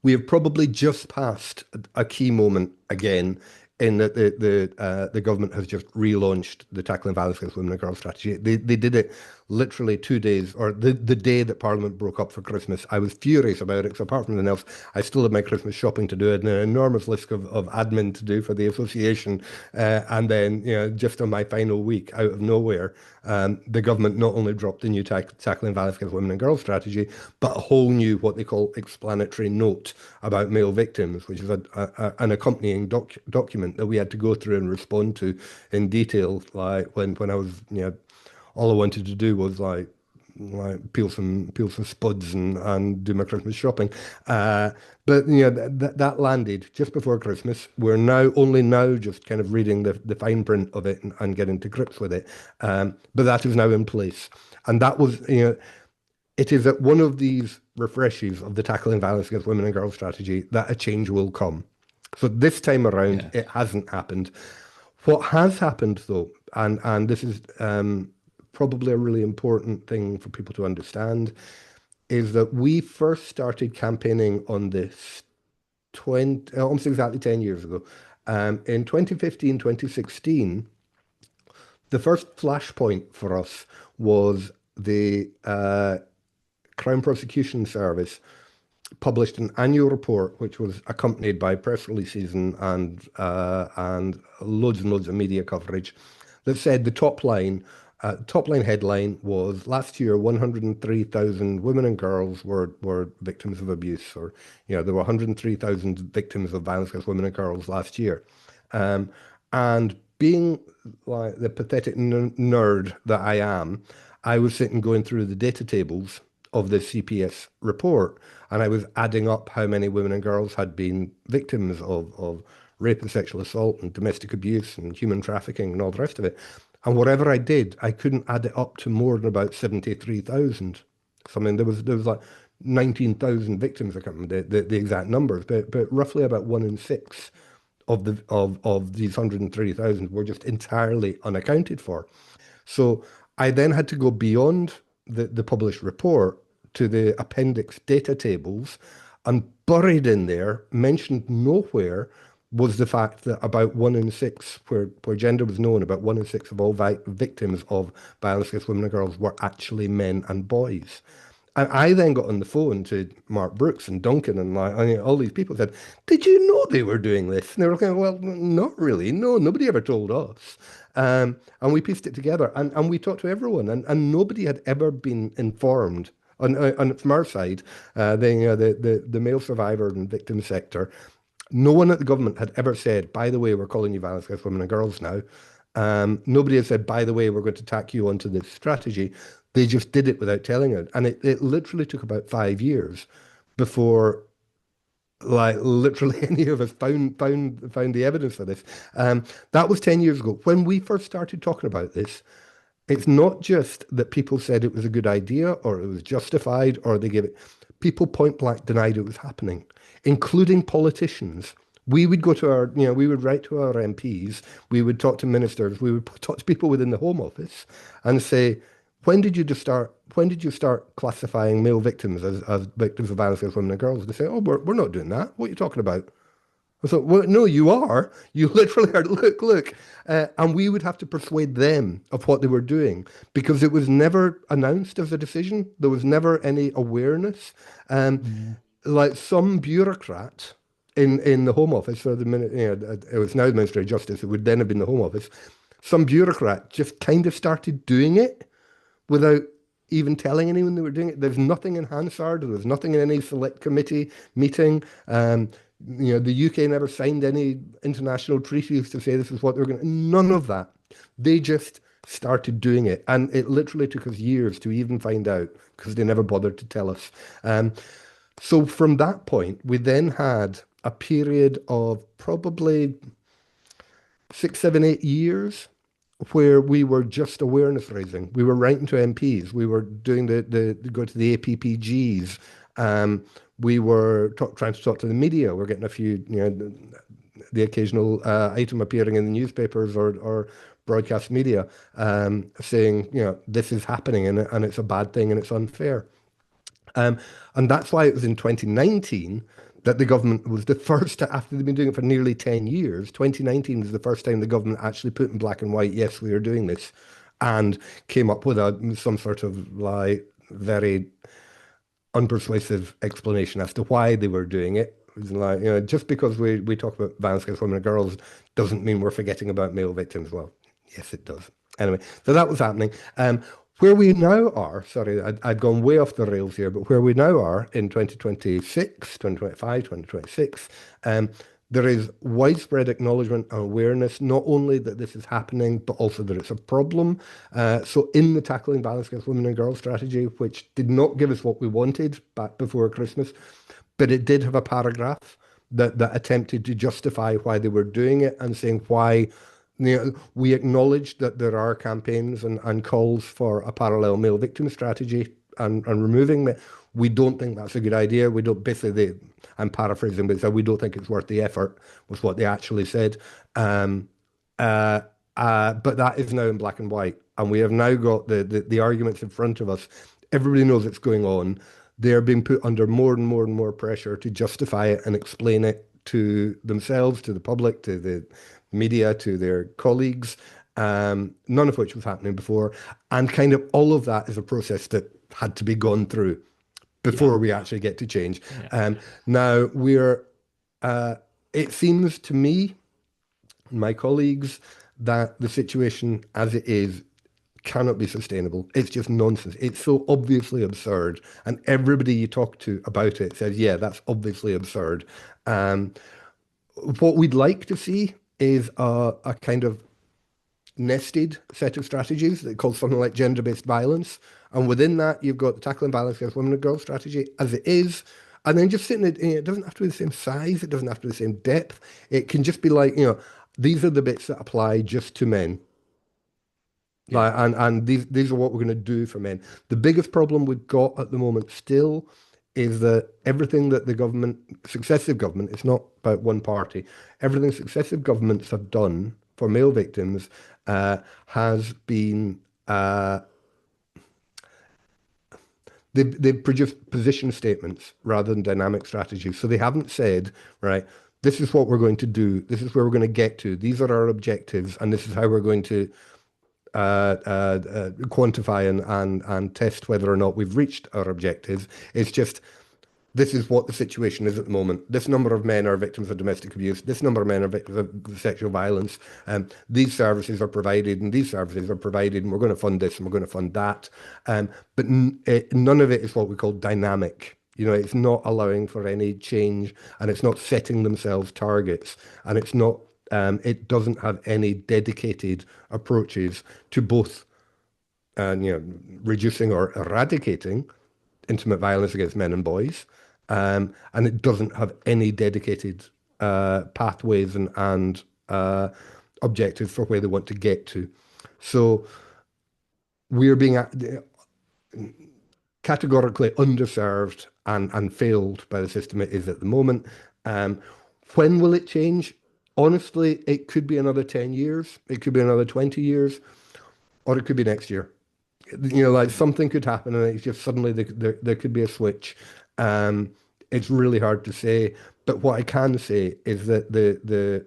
S1: we have probably just passed a key moment again in that the government has just relaunched the Tackling Violence Against Women and Girls strategy. They did it literally 2 days, or the day that Parliament broke up for Christmas. I was furious about it, so apart from anything else, I still had my Christmas shopping to do and an enormous list of admin to do for the association. And then, just on my final week, out of nowhere, the government not only dropped the new Tackling Violence Against Women and Girls strategy, but a whole new, what they call explanatory note about male victims, which is an accompanying document that we had to go through and respond to in detail. Like when I was, all I wanted to do was like peel some spuds and do my Christmas shopping. But that landed just before Christmas. We're only now just kind of reading the fine print of it and getting to grips with it. But that is now in place, and that was it is at one of these refreshes of the Tackling Violence Against Women and Girls strategy that a change will come. So this time around,
S2: Yeah.
S1: it hasn't happened. What has happened, though, and this is probably a really important thing for people to understand, is that we first started campaigning on this 20, almost exactly 10 years ago. In 2015, 2016, the first flashpoint for us was the Crown Prosecution Service published an annual report, which was accompanied by press releases and loads and loads of media coverage, that said the top line headline was last year 103,000 women and girls were victims of abuse, or there were 103,000 victims of violence against women and girls last year, and being like the pathetic nerd that I am, I was sitting going through the data tables of the CPS report, and I was adding up how many women and girls had been victims of rape and sexual assault and domestic abuse and human trafficking and all the rest of it. And whatever I did, I couldn't add it up to more than about 73,000. So, I mean, there was like 19,000 victims. I can't remember the exact numbers, but roughly about 1 in 6 of these 130,000 were just entirely unaccounted for. So I then had to go beyond the published report to the appendix data tables, and buried in there, mentioned nowhere, was the fact that about 1 in 6, where gender was known, about 1 in 6 of all victims of violence against women and girls were actually men and boys. And I then got on the phone to Mark Brooks and Duncan and like, I mean, all these people said, "Did you know they were doing this?" And they were kind of, "Well, not really. No, nobody ever told us." And we pieced it together, and we talked to everyone, and nobody had ever been informed. From our side, the male survivor and victim sector, no one at the government had ever said, "By the way, we're calling you violence against women and girls now." Nobody had said, "By the way, we're going to tack you onto this strategy." They just did it without telling it. And it literally took about 5 years before, like, literally any of us found the evidence for this. That was 10 years ago. When we first started talking about this, it's not just that people said it was a good idea or it was justified or they gave it. People point blank denied it was happening, including politicians. We would go to we would write to our MPs, we would talk to ministers, we would talk to people within the Home Office and say, when did you start classifying male victims as victims of violence against women and girls? They say, "Oh, we're not doing that. What are you talking about?" I thought, "Well, no, you are. You literally are. Look." And we would have to persuade them of what they were doing because it was never announced as a decision. There was never any awareness.
S2: Yeah.
S1: Like some bureaucrat in the Home Office, or it was now the Ministry of Justice, it would then have been the Home Office. Some bureaucrat just kind of started doing it without even telling anyone they were doing it. There's nothing in Hansard, there's nothing in any select committee meeting. The UK never signed any international treaties to say this is what they're going to. None of that. They just started doing it. And it literally took us years to even find out because they never bothered to tell us. So from that point, we then had a period of probably 6, 7, 8 years where we were just awareness raising. We were writing to MPs. We were doing the go to the APPGs. We were trying to talk to the media. We're getting a few, the occasional item appearing in the newspapers or broadcast media saying, this is happening and it's a bad thing and it's unfair. And that's why it was in 2019 that the government was the first to, after they've been doing it for nearly 10 years, 2019 was the first time the government actually put in black and white, yes, we are doing this, and came up with some sort of like very unpersuasive explanation as to why they were doing it. It was like, just because we talk about violence against women and girls doesn't mean we're forgetting about male victims. Well, yes, it does. Anyway, so that was happening. Where we now are, sorry, I've gone way off the rails here, but where we now are in 2026, 2025, 2026, there is widespread acknowledgement and awareness, not only that this is happening, but also that it's a problem. So in the Tackling Violence Against Women and Girls strategy, which did not give us what we wanted back before Christmas, but it did have a paragraph that attempted to justify why they were doing it and saying why we acknowledge that there are campaigns and calls for a parallel male victim strategy and removing it. We don't think that's a good idea. We don't, basically, I'm paraphrasing, but we don't think it's worth the effort, was what they actually said. But that is now in black and white. And we have now got the arguments in front of us. Everybody knows it's going on. They're being put under more and more and more pressure to justify it and explain it to themselves, to the public, to the media, to their colleagues, none of which was happening before. And kind of all of that is a process that had to be gone through before we actually get to change. Now it seems to me, and my colleagues, that the situation as it is cannot be sustainable. It's just nonsense. It's so obviously absurd. And everybody you talk to about it says, yeah, that's obviously absurd. What we'd like to see is a kind of nested set of strategies that call something like gender-based violence. And within that, you've got the Tackling Violence Against Women and Girls strategy as it is. And then just sitting it doesn't have to be the same size, it doesn't have to be the same depth. It can just be like, these are the bits that apply just to men.
S2: Yeah.
S1: Like, and these are what we're going to do for men. The biggest problem we've got at the moment still is that everything that the government, successive government, it's not about one party, everything successive governments have done for male victims has been they've produced position statements rather than dynamic strategies. So they haven't said, right, this is what we're going to do, this is where we're going to get to, these are our objectives, and this is how we're going to quantify and test whether or not we've reached our objectives. It's just this is what the situation is at the moment. This number of men are victims of domestic abuse. This number of men are victims of sexual violence. These services are provided, and these services are provided, and we're going to fund this and we're going to fund that. But none of it is what we call dynamic. It's not allowing for any change, and it's not setting themselves targets, and it's not. It doesn't have any dedicated approaches to both, reducing or eradicating intimate violence against men and boys, and it doesn't have any dedicated pathways and objectives for where they want to get to. So we're being categorically underserved and failed by the system it is at the moment. Um, when will it change? Honestly, it could be another 10 years, it could be another 20 years, or it could be next year. Like something could happen and it's just suddenly there could be a switch. Um, it's really hard to say. But what I can say is that the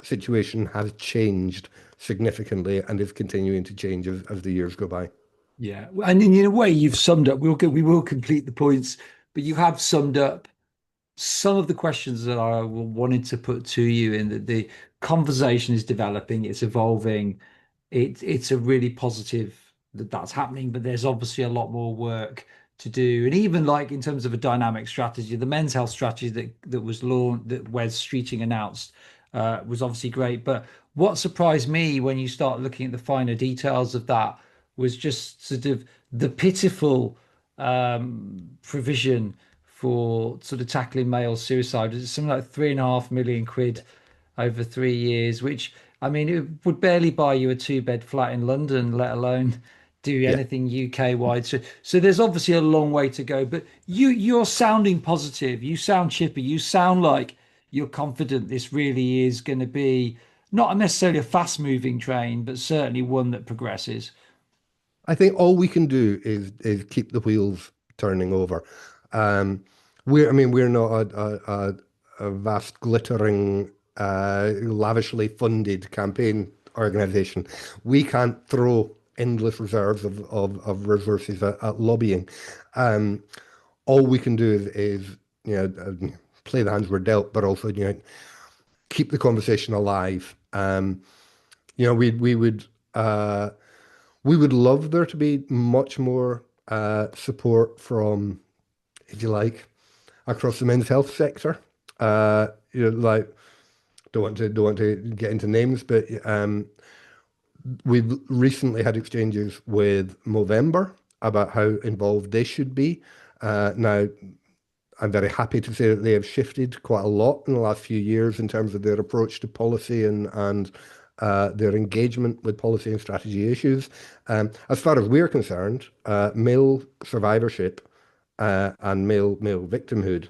S1: situation has changed significantly and is continuing to change as the years go by.
S2: Yeah, and in a way, you've summed up. We will complete the points, but you have summed up some of the questions that I wanted to put to you. In that the conversation is developing, it's evolving. It's a really positive that that's happening, but there's obviously a lot more work to do. And even like in terms of a dynamic strategy, the men's health strategy that was launched, that Wes Streeting announced, was obviously great. But what surprised me when you start looking at the finer details of that was just sort of the pitiful provision for sort of tackling male suicide. It's something like 3.5 million quid over 3 years, which I mean, it would barely buy you a two-bed flat in London, let alone do
S1: Yeah.
S2: anything UK wide. So there's obviously a long way to go. But you're sounding positive. You sound chippy. You sound like you're confident this really is going to be not necessarily a fast-moving train, but certainly one that progresses.
S1: I think all we can do is keep the wheels turning over. Um, we're not a vast, glittering, lavishly funded campaign organization. We can't throw endless reserves of resources at lobbying. Um, all we can do is play the hands we're dealt, but also keep the conversation alive. You know, we would. We would love there to be much more support from, if you like, across the men's health sector. Like don't want to get into names, but we've recently had exchanges with Movember about how involved they should be. Now, I'm very happy to say that they have shifted quite a lot in the last few years in terms of their approach to policy and their engagement with policy and strategy issues. As far as we're concerned, male survivorship and male victimhood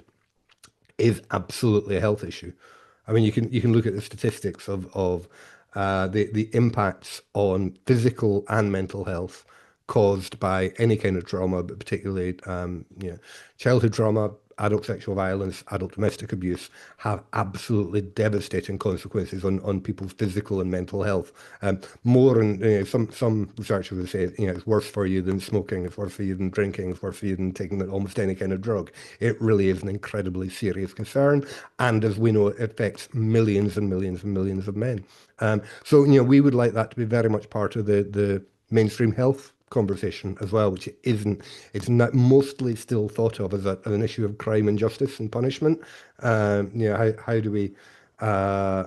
S1: is absolutely a health issue. I mean, you can look at the statistics of the impacts on physical and mental health caused by any kind of trauma, but particularly childhood trauma, adult sexual violence, adult domestic abuse have absolutely devastating consequences on people's physical and mental health. More and some researchers would say it's worse for you than smoking, it's worse for you than drinking, it's worse for you than taking almost any kind of drug. It really is an incredibly serious concern, and as we know, it affects millions and millions and millions of men. So we would like that to be very much part of the mainstream health conversation as well, which it isn't. It's not mostly still thought of as an issue of crime and justice and punishment. How do we how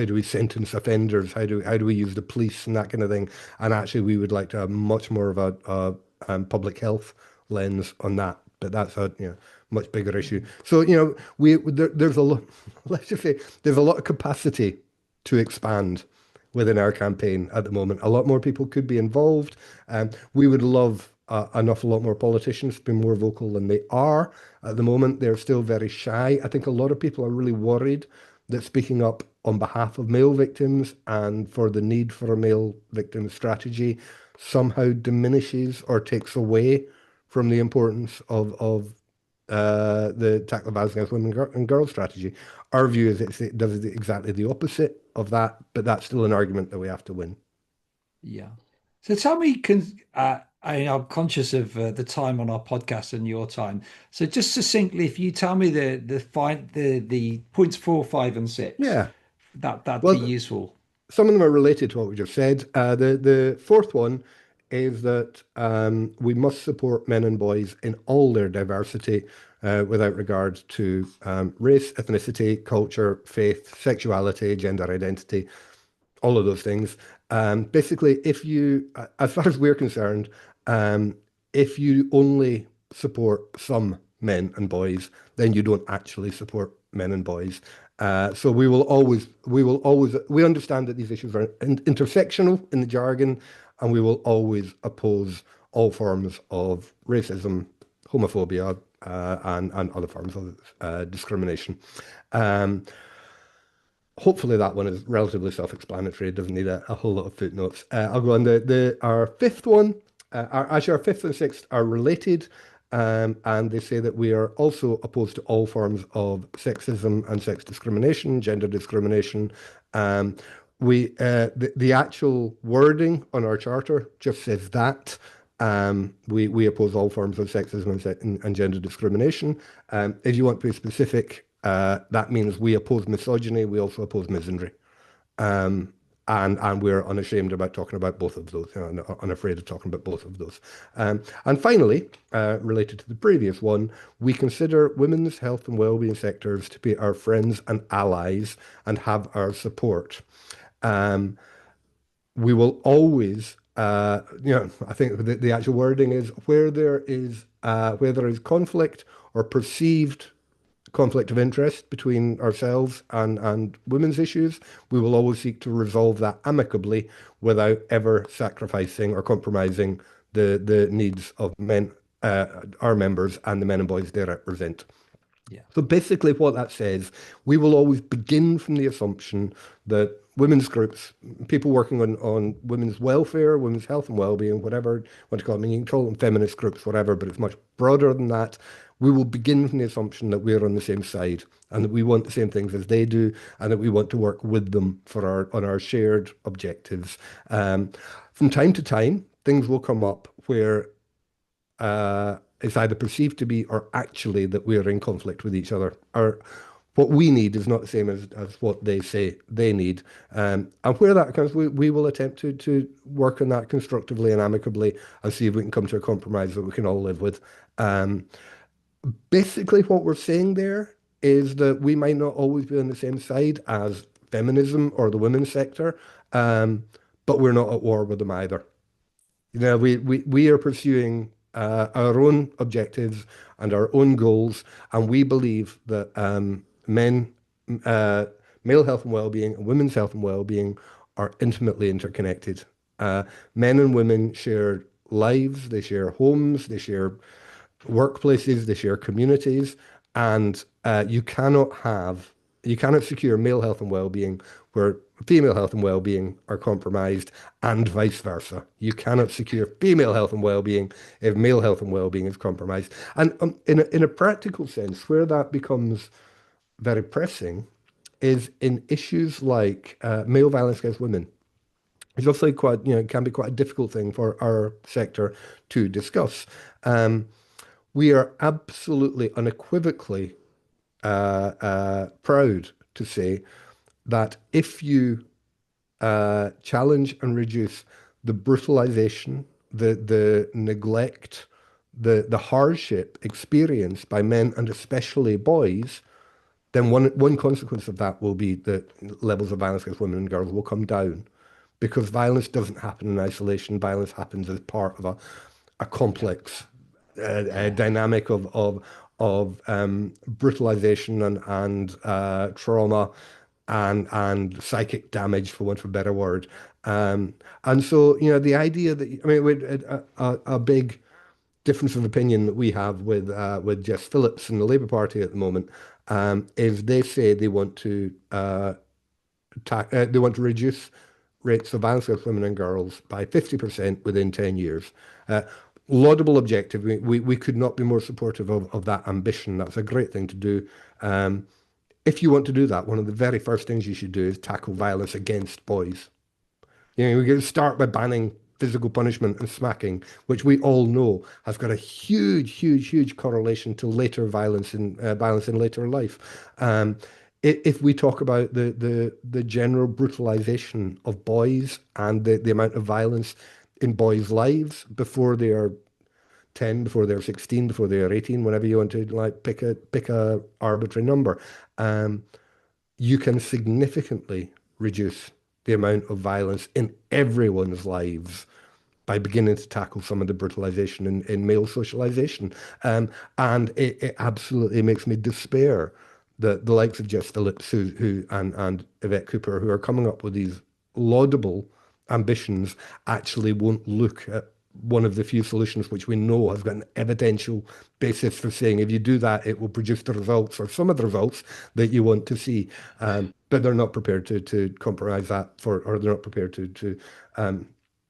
S1: do we sentence offenders? How do we use the police and that kind of thing? And actually, we would like to have much more of a public health lens on that. but that's a much bigger issue. So there's a lot. Let's just say there's a lot of capacity to expand within our campaign at the moment. A lot more people could be involved. We would love an awful lot more politicians to be more vocal than they are. At the moment, they're still very shy. I think a lot of people are really worried that speaking up on behalf of male victims and for the need for a male victim strategy somehow diminishes or takes away from the importance of the tackle violence against women and girls strategy. Our view is it does exactly the opposite of that, but that's still an argument that we have to win.
S2: Yeah. So tell me, I'm conscious of the time on our podcast and your time. So just succinctly, if you tell me the points 4, 5, and 6,
S1: Yeah.
S2: that'd be
S1: Well,
S2: useful.
S1: some of them are related to what we just said. The fourth one is that we must support men and boys in all their diversity without regard to race, ethnicity, culture, faith, sexuality, gender identity, all of those things. Basically, if you, as far as we're concerned, um, if you only support some men and boys, then you don't actually support men and boys. So we understand that these issues are intersectional in the jargon, and we will always oppose all forms of racism, homophobia, and other forms of discrimination. Um, Hopefully that one is relatively self-explanatory. It doesn't need a whole lot of footnotes. I'll go on. Our fifth one, actually our fifth and sixth are related, and they say that we are also opposed to all forms of sexism and sex discrimination, gender discrimination. Um, the actual wording on our charter just says that. We oppose all forms of sexism and gender discrimination. If you want to be specific, that means we oppose misogyny. We also oppose misandry. Um, and we're unashamed about talking about both of those, unafraid of talking about both of those. And finally, related to the previous one, we consider women's health and wellbeing sectors to be our friends and allies and have our support. Um, we will always, I think the actual wording is where there is conflict or perceived conflict of interest between ourselves and women's issues, we will always seek to resolve that amicably without ever sacrificing or compromising the needs of men, our members, and the men and boys they represent.
S2: Yeah.
S1: So basically, what that says, we will always begin from the assumption that women's groups, people working on women's welfare, women's health and well-being, whatever you want to call them, you can call them feminist groups, whatever, but it's much broader than that. We will begin from the assumption that we're on the same side and that we want the same things as they do, and that we want to work with them on our shared objectives. From time to time, things will come up where it's either perceived to be or actually that we're in conflict with each other. Or what we need is not the same as what they say they need. And where that comes, we will attempt to work on that constructively and amicably and see if we can come to a compromise that we can all live with. Basically, what we're saying there is that we might not always be on the same side as feminism or the women's sector, but we're not at war with them either. We are pursuing our own objectives and our own goals, and we believe that men, uh, male health and well-being, and women's health and well-being are intimately interconnected. Uh, Men and women share lives, they share homes, they share workplaces, they share communities, and you cannot secure male health and well-being where female health and well-being are compromised, and vice versa. You cannot secure female health and well-being if male health and well-being is compromised. And in a practical sense, where that becomes very pressing is in issues like male violence against women. It's also quite, it can be quite a difficult thing for our sector to discuss. Um, we are absolutely unequivocally proud to say that if you challenge and reduce the brutalization, the neglect, the hardship experienced by men and especially boys, then one consequence of that will be that levels of violence against women and girls will come down. Because violence doesn't happen in isolation. Violence happens as part of a complex
S2: Yeah.
S1: dynamic of brutalization and trauma and psychic damage, for want of a better word. And so, the idea that, I mean, a big difference of opinion that we have with Jess Phillips and the Labour Party at the moment, is they say they want to reduce rates of violence against women and girls by 50% within 10 years. Uh, Laudable objective. We could not be more supportive of that ambition. That's a great thing to do. Um, if you want to do that, one of the very first things you should do is tackle violence against boys. We can start by banning physical punishment and smacking, which we all know has got a huge, huge, huge correlation to later violence in later life. If we talk about the general brutalization of boys and the amount of violence in boys' lives before they are 10, before they're 16, before they're 18, whenever you want to like pick a arbitrary number, um, you can significantly reduce the amount of violence in everyone's lives by beginning to tackle some of the brutalization in male socialization. And it absolutely makes me despair that the likes of Jess Phillips and Yvette Cooper, who are coming up with these laudable ambitions, actually won't look at one of the few solutions which we know has got an evidential basis for saying if you do that, it will produce the results or some of the results that you want to see. But they're not prepared to compromise that or they're not prepared to um,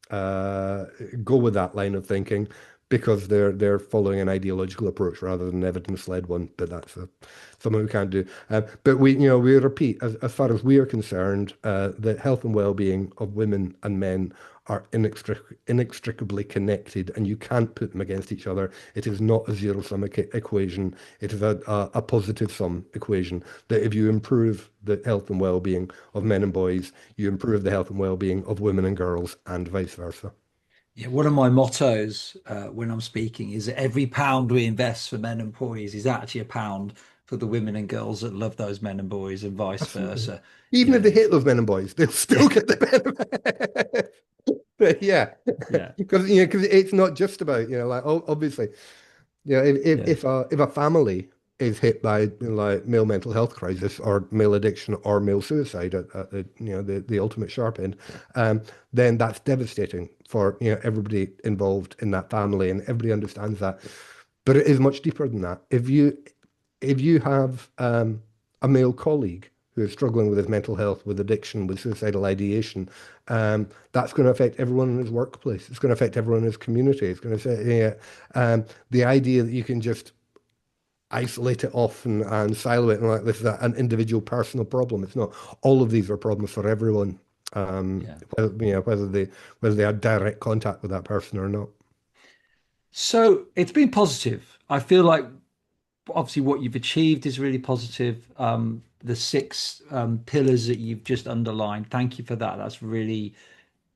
S1: uh, go with that line of thinking because they're following an ideological approach rather than an evidence-led one. But that's something we can't do. But we repeat, as far as we are concerned, the health and well-being of women and men are inextricably connected, and you can't put them against each other. It is not a zero-sum equation. It is a positive-sum equation. That if you improve the health and well-being of men and boys, you improve the health and well-being of women and girls, and vice versa.
S2: Yeah, one of my mottos when I'm speaking is that every pound we invest for men and boys is actually a pound for the women and girls that love those men and boys, and vice
S1: Absolutely.
S2: versa. You
S1: Even if they
S2: know,
S1: hate those men and boys, they'll still
S2: yeah,
S1: get the benefit. But yeah,
S2: yeah,
S1: because it's not just about like obviously. Yeah,
S2: yeah,
S1: if a family is hit by like male mental health crisis or male addiction or male suicide at the ultimate sharp end, um, then that's devastating for everybody involved in that family, and everybody understands that. But it is much deeper than that. If you have a male colleague who is struggling with his mental health, with addiction, with suicidal ideation, that's going to affect everyone in his workplace. It's going to affect everyone in his community. It's going to say, the idea that you can just isolate it off and silo it and like this is an individual personal problem. It's not. All of these are problems for everyone,
S2: yeah.
S1: whether they have direct contact with that person or not.
S2: So it's been positive. I feel like obviously what you've achieved is really positive. The six pillars that you've just underlined, thank you for that. That's really,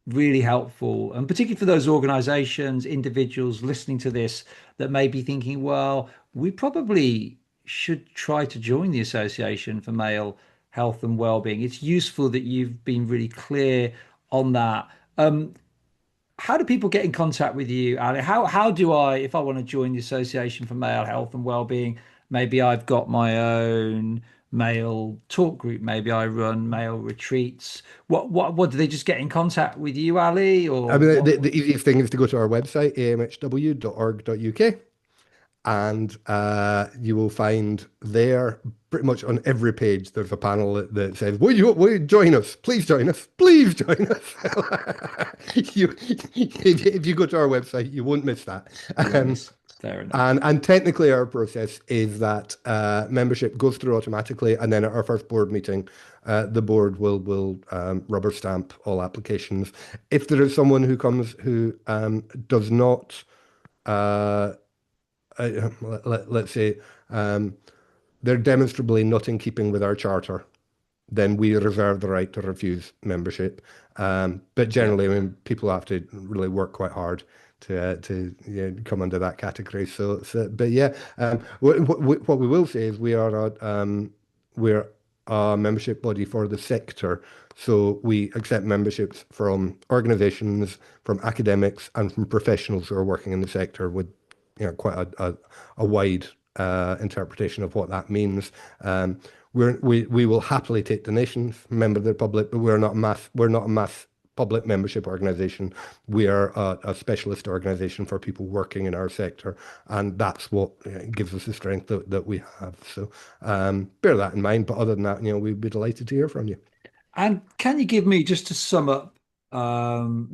S2: really helpful. And particularly for those organizations, individuals listening to this that may be thinking, well, we probably should try to join the Association for Male Health and Wellbeing. It's useful that you've been really clear on that. How do people get in contact with you, Ali? How do I, if I want to join the Association for Male Health and Wellbeing, maybe I've got my own male talk group, maybe I run male retreats. What do they just get in contact with you, Ali,
S1: I
S2: or
S1: mean,
S2: what?
S1: the easiest thing is to go to our website, amhw.org.uk. And you will find there, pretty much on every page, there's a panel that says, will you join us? Please join us. Please join us. If you go to our website, you won't miss that.
S2: You won't
S1: Um,
S2: miss. Fair enough.
S1: and technically, our process is that membership goes through automatically, and then at our first board meeting, the board will rubber stamp all applications. If there is someone who comes who does not let's say um, they're demonstrably not in keeping with our charter, then we reserve the right to refuse membership. But
S2: Yeah.
S1: generally, I mean, people have to really work quite hard to come under that category. But yeah, what we will say is we're a membership body for the sector. So we accept memberships from organisations, from academics, and from professionals who are working in the sector with quite a wide interpretation of what that means. We will happily take donations, member of the public, but we're not a mass public membership organization. We are a specialist organization for people working in our sector, and that's what gives us the strength that we have. So bear that in mind. But other than that, we'd be delighted to hear from you.
S2: And can you give me, just to sum up,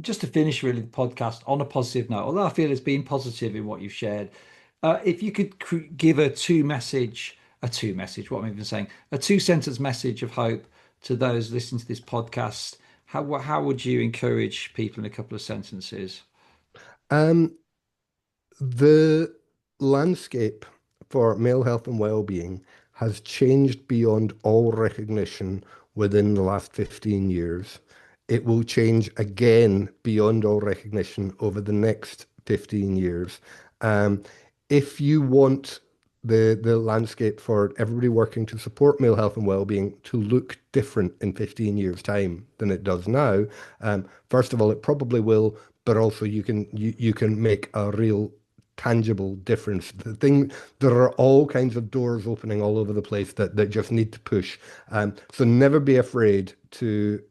S2: just to finish really the podcast on a positive note, although I feel it's been positive in what you've shared, if you could give what am I even saying, a two-sentence message of hope to those listening to this podcast, how would you encourage people in a couple of sentences?
S1: Um, The landscape for male health and well-being has changed beyond all recognition within the last 15 years. It will change again beyond all recognition over the next 15 years. Um, if you want the landscape for everybody working to support male health and well-being to look different in 15 years' time than it does now, first of all, it probably will, but also you can make a real tangible difference. There are all kinds of doors opening all over the place that just need to push. So never be afraid to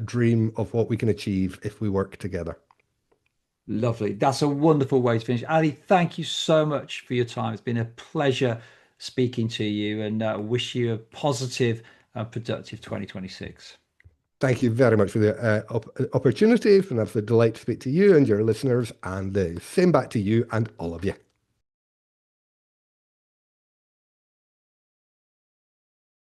S1: dream of what we can achieve if we work together.
S2: Lovely. That's a wonderful way to finish. Ali, thank you so much for your time. It's been a pleasure speaking to you, and wish you a positive and productive 2026.
S1: Thank you very much for the opportunity. It's been an absolute delight to speak to you and your listeners, and the same back to you and all of you.